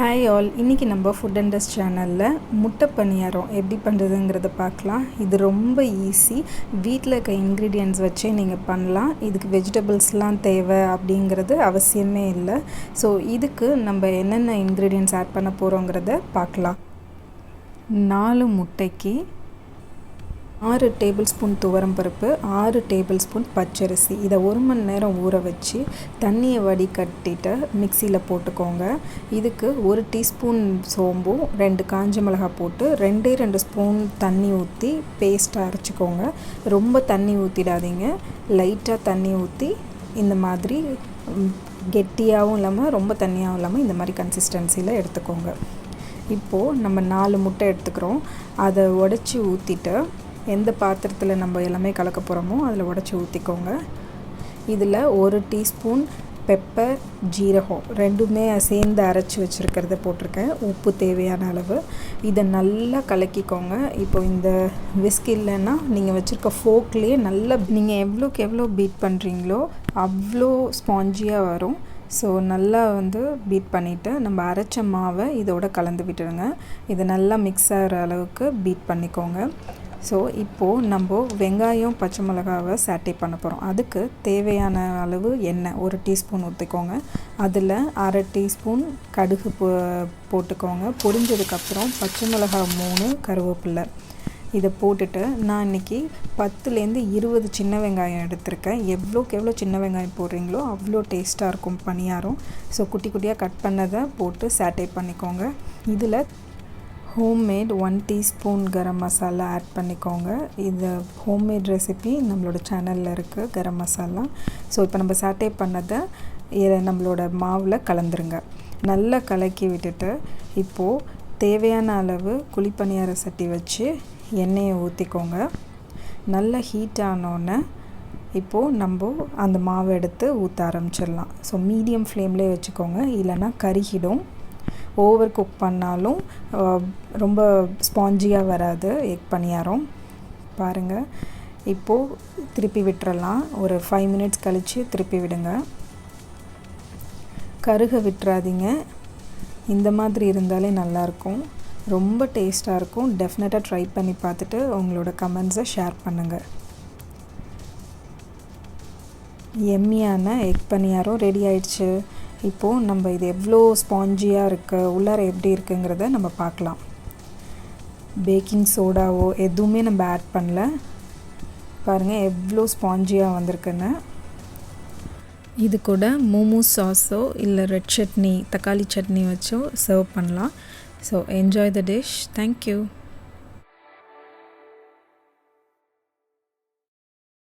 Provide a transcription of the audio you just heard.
Hi all, இன்றைக்கி நம்ம food and test சேனலில் முட்டை பணியாரம் எப்படி பண்ணுறதுங்கிறத பார்க்கலாம். இது ரொம்ப ஈஸி. வீட்டில் இருக்க இன்க்ரீடியன்ட்ஸ் வச்சே நீங்கள் பண்ணலாம். இதுக்கு வெஜிடபிள்ஸ்லாம் தேவை அப்படிங்கிறது அவசியமே இல்லை. ஸோ இதுக்கு நம்ம என்னென்ன இன்க்ரீடியன்ட்ஸ் ஆட் பண்ண போகிறோங்கிறத பார்க்கலாம். 4 முட்டைக்கு 6 டேபிள் ஸ்பூன் துவரம் பருப்பு, 6 டேபிள் ஸ்பூன் பச்சரிசி, இதை 1 மணி நேரம் ஊற வச்சு தண்ணியை வடிகட்டிட்டு மிக்சியில் போட்டுக்கோங்க. இதுக்கு 1 டீஸ்பூன் சோம்பும் 2 காஞ்ச மிளகாய் போட்டு 2 ஸ்பூன் தண்ணி ஊற்றி பேஸ்ட்டாக அரைச்சிக்கோங்க. ரொம்ப தண்ணி ஊற்றிடாதீங்க, லைட்டாக தண்ணி ஊற்றி இந்த மாதிரி கெட்டியாகவும் இல்லாமல் ரொம்ப தண்ணியாகவும் இல்லாமல் இந்த மாதிரி கன்சிஸ்டன்சியில் எடுத்துக்கோங்க. இப்போது நம்ம 4 முட்டை எடுத்துக்கிறோம். அதை உடச்சி ஊற்றிட்டு எந்த பாத்திரத்தில் நம்ம எல்லாமே கலக்க போகிறோமோ அதில் உடச்சி ஊற்றிக்கோங்க. இதில் 1 டீஸ்பூன் பெப்பர், ஜீரகம் ரெண்டுமே சேர்ந்து அரைச்சி வச்சுருக்கிறத போட்டிருக்கேன். உப்பு தேவையான அளவு. இதை நல்லா கலக்கிக்கோங்க. இப்போ இந்த விஸ்க் இல்லைன்னா நீங்கள் வச்சுருக்க ஃபோக்லேயே நல்லா நீங்கள் எவ்வளோக்கு எவ்வளோ பீட் பண்ணுறீங்களோ அவ்வளோ ஸ்பாஞ்சியாக வரும். ஸோ நல்லா பீட் பண்ணிவிட்டு நம்ம அரைச்ச மாவை இதோட கலந்து விட்டுடுங்க. இதை நல்லா மிக்ஸ் ஆகிற அளவுக்கு பீட் பண்ணிக்கோங்க. ஸோ இப்போது நம்ம வெங்காயம், பச்சை மிளகாவை சாட்டே பண்ண போகிறோம். அதுக்கு தேவையான அளவு எண்ணெய் 1 டீஸ்பூன் ஊற்றிக்கோங்க. அதில் 1/2 டீஸ்பூன் கடுகு போட்டுக்கோங்க. பொரிஞ்சதுக்கப்புறம் பச்சை மிளகாய் 3, கருவேப்பிலை இதை போட்டுட்டு நான் இன்றைக்கி 10லேருந்து 20 சின்ன வெங்காயம் எடுத்திருக்கேன். எவ்வளோக்கு எவ்வளோ சின்ன வெங்காயம் போடுறீங்களோ அவ்வளோ டேஸ்ட்டாக இருக்கும் பணியாரம். ஸோ குட்டி குட்டியாக கட் பண்ணதை போட்டு சாட்டே பண்ணிக்கோங்க. இதில் homemade 1 teaspoon garam masala add பண்ணிக்கோங்க. இது ஹோம்மேட் ரெசிபி நம்மளோட சேனலில் இருக்குது, கரம் மசாலா. ஸோ இப்போ நம்ம சாட்டே பண்ணதை நம்மளோட மாவில் கலந்துருங்க. நல்லா கலக்கி விட்டுட்டு இப்போது தேவையான அளவு குழிப்பணியார சட்டி வச்சு எண்ணெயை ஊற்றிக்கோங்க. நல்லா ஹீட் ஆனோடனே இப்போது நம்ம அந்த மாவை எடுத்து ஊற்ற ஆரம்பிச்சிடலாம். ஸோ மீடியம் ஃப்ளேம்லேயே வச்சுக்கோங்க, இல்லைன்னா கருகிடும். ஓவர் குக் பண்ணாலும் ரொம்ப ஸ்பாஞ்சியாக வராது எக் பணியாரம். பாருங்கள், இப்போது திருப்பி விட்டுறலாம். ஒரு 5 மினிட்ஸ் கழித்து திருப்பி விடுங்க. கருக விட்டுறாதீங்க. இந்த மாதிரி இருந்தாலே நல்லாயிருக்கும், ரொம்ப டேஸ்ட்டாக இருக்கும். டெஃபினட்டாக ட்ரை பண்ணி பார்த்துட்டு உங்களோட கமெண்ட்ஸை ஷேர் பண்ணுங்கள். எம்மியான எக் பணியாரம் ரெடி ஆயிடுச்சு. இப்போது நம்ம இது எவ்வளோ ஸ்பாஞ்சியாக இருக்குது, உள்ளார எப்படி இருக்குங்கிறத நம்ம பார்க்கலாம். பேக்கிங் சோடாவோ எதுவுமே நம்ம ஆட் பண்ணல. பாருங்கள் எவ்வளோ ஸ்பாஞ்சியாக வந்திருக்குன்னு. இது கூட மோமோஸ் சாஸோ இல்லை ரெட் சட்னி, தக்காளி சட்னி வச்சோ சர்வ் பண்ணலாம். So enjoy the dish. Thank you.